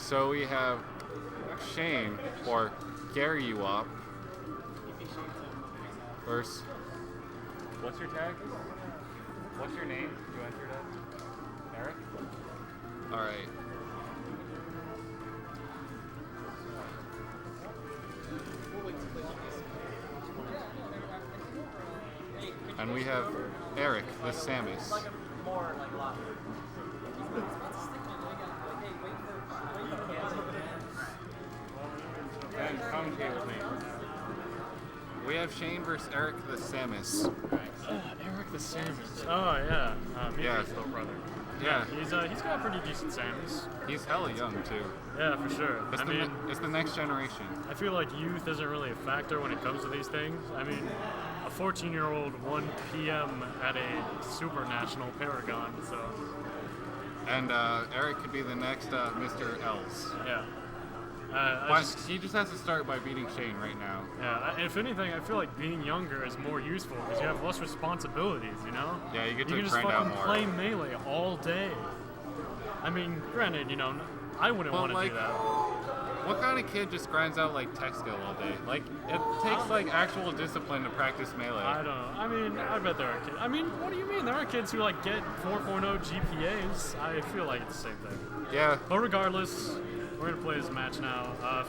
So we have Shane, or Gary Uop, versus... What's your tag? What's your name? You entered it? Eric? Alright. And we have Eric, the Samus. And commentate with me. We have Shane versus Eric the Samus. Eric the Samus. Oh yeah, Mitra's little brother. Yeah. He's got a pretty decent Samus. He's hella young too. Yeah, for sure. It's the next generation. I feel like youth isn't really a factor when it comes to these things. I mean, a 14-year-old 1 p.m. at a super national Paragon, so. And Eric could be the next Mr. Els. Yeah. He just has to start by beating Shane right now. Yeah, if anything, I feel like being younger is more useful because you have less responsibilities, you know? Yeah, you get to You can just grind out fucking more. play Melee all day. I mean, granted, you know, I wouldn't want to do that. What kind of kid just grinds out like tech skill all day? Like, it takes like actual discipline to practice Melee. I don't know. I mean, I bet there are kids. I mean, what do you mean? There are kids who like get 4.0 GPAs. I feel like it's the same thing. Yeah. But regardless, we're gonna play this match now.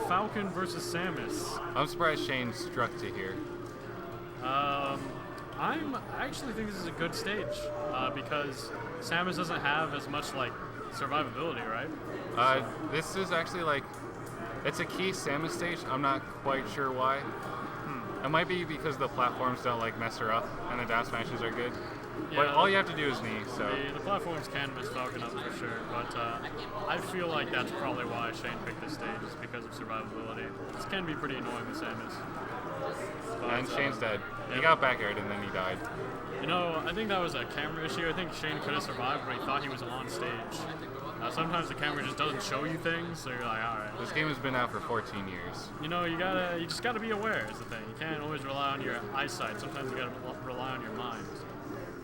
Falcon versus Samus. I'm surprised Shane struck to here. I actually think this is a good stage because Samus doesn't have as much like survivability, right? This is actually like, it's a key Samus stage. I'm not quite sure why. It might be because the platforms don't like mess her up and the down smashes are good. Yeah, But all you have to do is knee, so. The platforms can miss Falcon up for sure, but I feel like that's probably why Shane picked this stage, is because of survivability. This can be pretty annoying with Samus. But, And Shane's dead. He yeah. got back aired and then he died. You know, I think that was a camera issue. I think Shane could have survived, but he thought he was on stage. Sometimes the camera just doesn't show you things, so you're like, all right. This game has been out for 14 years. You know, you just gotta be aware is the thing. You can't always rely on your eyesight. Sometimes you gotta rely on your mind.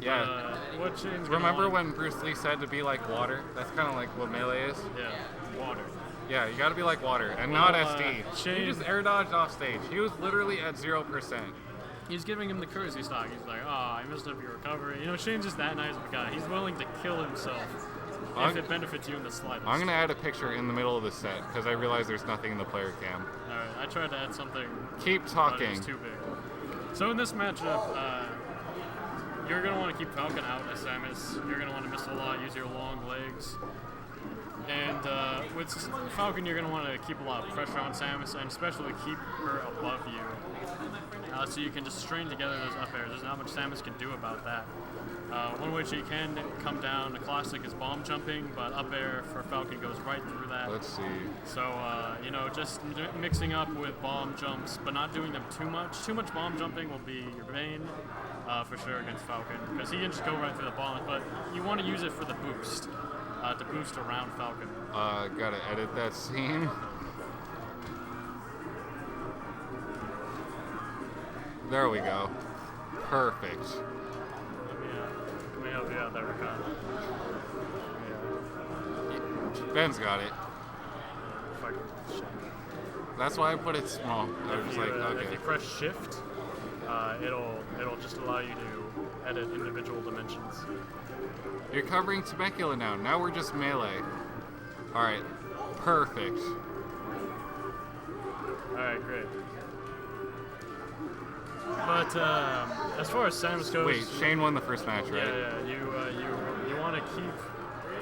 Yeah. What Shane's Remember when Bruce Lee said to be like water? That's kind of like what Melee is. Yeah, water. Yeah, you gotta be like water, and Well, not SD. Shane- He just air dodged off stage. He was literally at 0%. He's giving him the courtesy stock. He's like, oh, I messed up your recovery. You know, Shane's just that nice of a guy. He's willing to kill himself if it benefits you in the slightest. I'm gonna add a picture in the middle of the set because I realize there's nothing in the player cam. Alright, I tried to add something. Keep But it talking. was too big. So in this matchup, you're going to want to keep Falcon out as Samus. You're going to want to miss a lot, use your long legs. And with Falcon, you're going to want to keep a lot of pressure on Samus, and especially keep her above you. So you can just string together those up airs. There's not much Samus can do about that. One way she can come down, the classic is bomb jumping, but up air for Falcon goes right through that. Let's see. So, you know, just mixing up with bomb jumps, but not doing them too much. Too much bomb jumping will be your bane, for sure, against Falcon, because he can just go right through the bombs, but you want to use it for the boost, to boost around Falcon. Gotta edit that scene. There we go. Perfect. Let me help you out there, Ricardo. Ben's got it. Fucking shit. That's why I put it small. I was just like, If okay. you press shift, it'll just allow you to edit individual dimensions. You're covering Temecula now. Now we're just Melee. Alright. Perfect. Alright, great. But as far as Samus goes, Wait, Shane won the first match, right? Yeah. You want to keep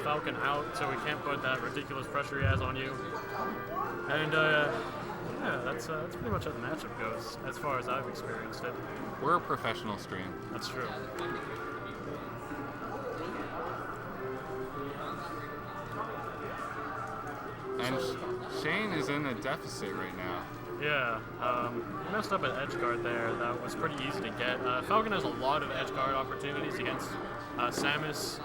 Falcon out so he can't put that ridiculous pressure he has on you. And yeah, that's pretty much how the matchup goes as far as I've experienced it. We're a professional stream. That's true. And Shane is in a deficit right now. Yeah, he messed up an edge guard there. That was pretty easy to get. Falcon has a lot of edge guard opportunities against Samus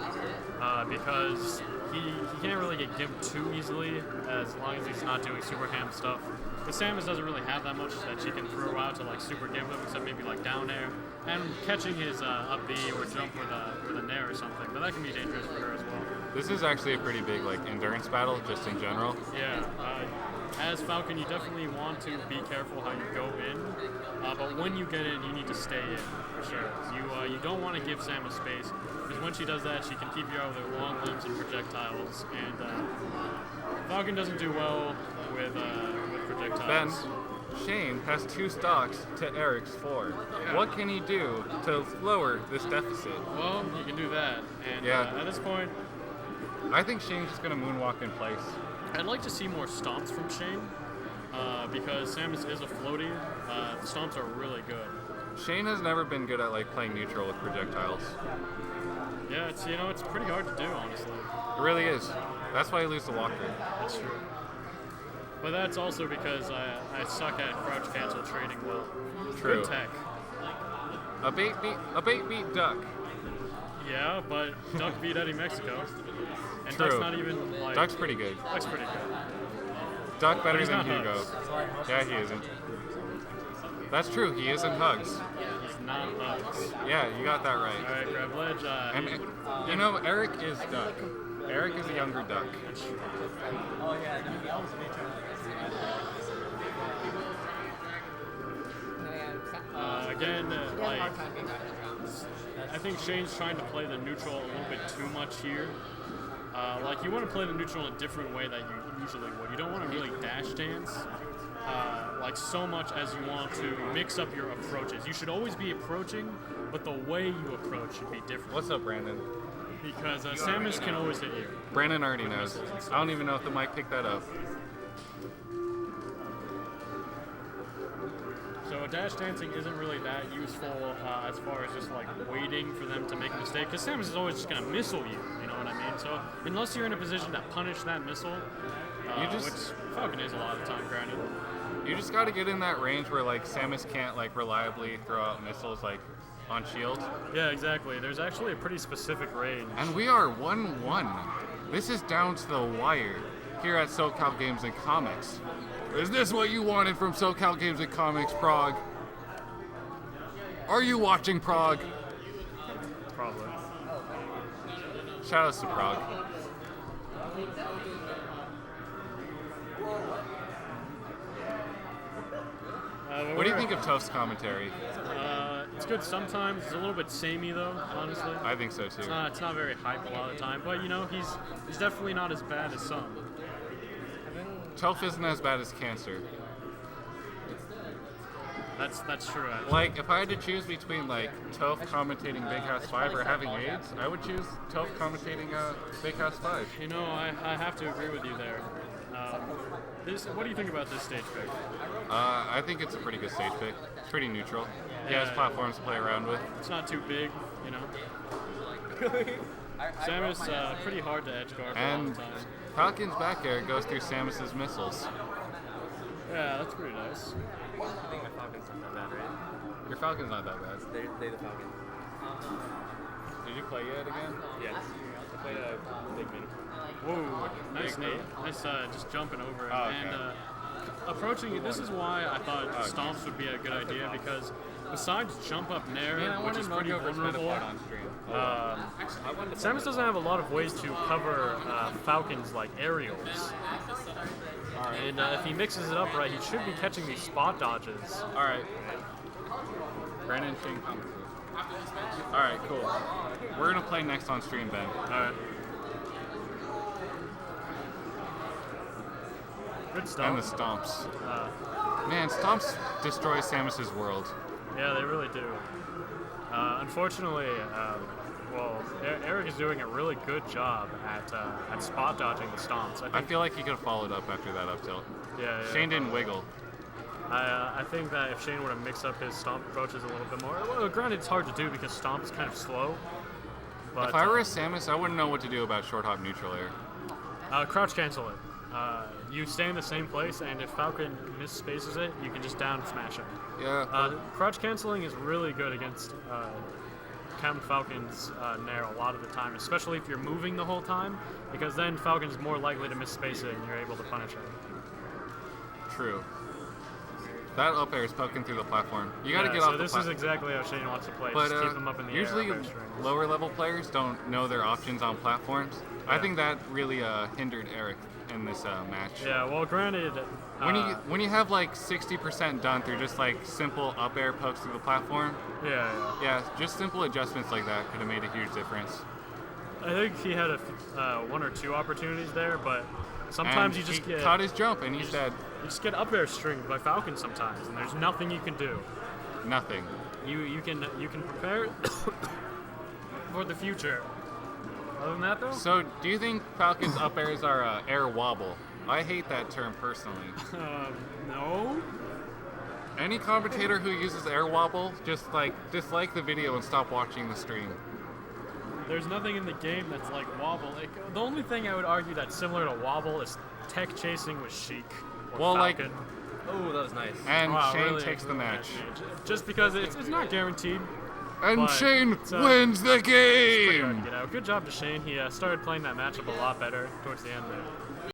because he can't really get gimped too easily as long as he's not doing super ham stuff. But Samus doesn't really have that much that she can throw out to like super gimp him, except maybe like down air and catching his up B or jump with a nair or something. But that can be dangerous for her as well. This is actually a pretty big like endurance battle, just in general. Yeah. As Falcon, you definitely want to be careful how you go in, but when you get in, you need to stay in for sure. You don't want to give Samus space, because when she does that, she can keep you out with her long limbs and projectiles. And Falcon doesn't do well with projectiles. Ben, Shane has 2 stocks to Eric's 4. Yeah. What can he do to lower this deficit? Well, you can do that. And Yeah. at this point, I think Shane's just gonna moonwalk in place. I'd like to see more stomps from Shane, because Samus is a floaty. The stomps are really good. Shane has never been good at like playing neutral with projectiles. Yeah, it's pretty hard to do, honestly. It really is. That's why he loses to Walker. That's true. But that's also because I suck at crouch cancel trading well. True. Good tech. A bait beat Duck. Yeah, but Duck beat Eddie Mexico. And True. Duck's not even like. Duck's pretty good. Duck's pretty good. Duck better he's than not Hugo. Hugs. Yeah, he isn't. That's true. He isn't Hugs. He's not Hugs. Yeah, you got that right. Alright, grab ledge. And you know, Eric is Duck. Eric is a younger Duck. Again, like, I think Shane's trying to play the neutral a little bit too much here. Like, you want to play the neutral in a different way that you usually would. You don't want to really dash dance, like, so much as you want to mix up your approaches. You should always be approaching, but the way you approach should be different. What's up, Brandon? Because Samus can always hit you. Brandon already knows. I don't even know if the mic picked that up. So dash dancing isn't really that useful as far as just like waiting for them to make a mistake, because Samus is always just gonna missile you. You know what I mean? So unless you're in a position to punish that missile, which Falcon is a lot of the time, granted. You just got to get in that range where like Samus can't like reliably throw out missiles like on shield. Yeah, exactly. There's actually a pretty specific range. And we are 1-1. This is down to the wire here at SoCal Games and Comics. Is this what you wanted from SoCal Games and Comics, Prague? Are you watching Prague? Probably. Shout out to Prague. What do you think of Toph's commentary? It's good sometimes. It's a little bit samey though, honestly. I think so too. It's not very hype a lot of the time, but you know he's definitely not as bad as some. Toph isn't as bad as Cancer. That's true. Actually. Like, if I had to choose between like Toph commentating Big House 5 or having AIDS, I would choose Toph commentating Big House 5. You know, I have to agree with you there. What do you think about this stage pick? I think it's a pretty good stage pick. It's pretty neutral. He has platforms to play around with. It's not too big, you know. Samus pretty hard to edge guard for a long And time. Falcon's back air goes through Samus's missiles. Yeah, that's pretty nice. I think my Falcon's not that bad, right? Your Falcon's not that bad. They the Falcon. Did you play it again? Yes. I played a big mini. Whoa, nice Big Nate. Nice just jumping over it. Oh, okay. And approaching it, this is why I thought stomps would be a good idea, because besides jump up nair, which is pretty vulnerable, Samus doesn't have a lot of ways to cover Falcon's like aerials. And if he mixes it up right, he should be catching these spot dodges. Alright. Brandon King. Alright, cool. We're gonna play next on stream, Ben. Alright. Good And the stuff. stomps. Man, stomps destroy Samus's world. Yeah, they really do. Unfortunately, Eric is doing a really good job at spot dodging the stomps. I feel like he could have followed up after that up tilt. Yeah. Shane didn't wiggle. I think that if Shane would have mixed up his stomp approaches a little bit more, well, granted it's hard to do because stomp is kind of slow. But If I were a Samus, I wouldn't know what to do about short hop neutral air. crouch cancel it. You stay in the same place, and if Falcon misspaces it, you can just down smash him. Yeah. Crouch canceling is really good against Captain Falcon's nair a lot of the time, especially if you're moving the whole time, because then Falcon's more likely to misspace it and you're able to punish it. True. That up air is poking through the platform. You gotta get off the So this platform. is exactly how Shane wants to play. But just keep him up in the usually air. Usually lower level players don't know their options on platforms. I think that really hindered Eric in this match. Yeah, well, granted, When you have like 60% done through just like simple up air pokes through the platform, yeah. just simple adjustments like that could have made a huge difference. I think he had one or two opportunities there, but sometimes And you just he get caught his jump and he's dead. you just get up air stringed by Falcon sometimes, and there's nothing you can do. Nothing. You can prepare for the future. Other than that, though, So, do you think Falcon's up airs are air wobble? I hate that term personally. no. Any commentator who uses air wobble, just like dislike the video and stop watching the stream. There's nothing in the game that's like wobble. The only thing I would argue that's similar to wobble is tech chasing with Sheik. Or Well, like- Falcon. Oh, that was nice. And Wow, Shane really- takes the really match. nice. Just because it's not guaranteed. And But Shane it's, wins the Pretty hard to game! get out. Good job to Shane. He started playing that matchup a lot better towards the end there.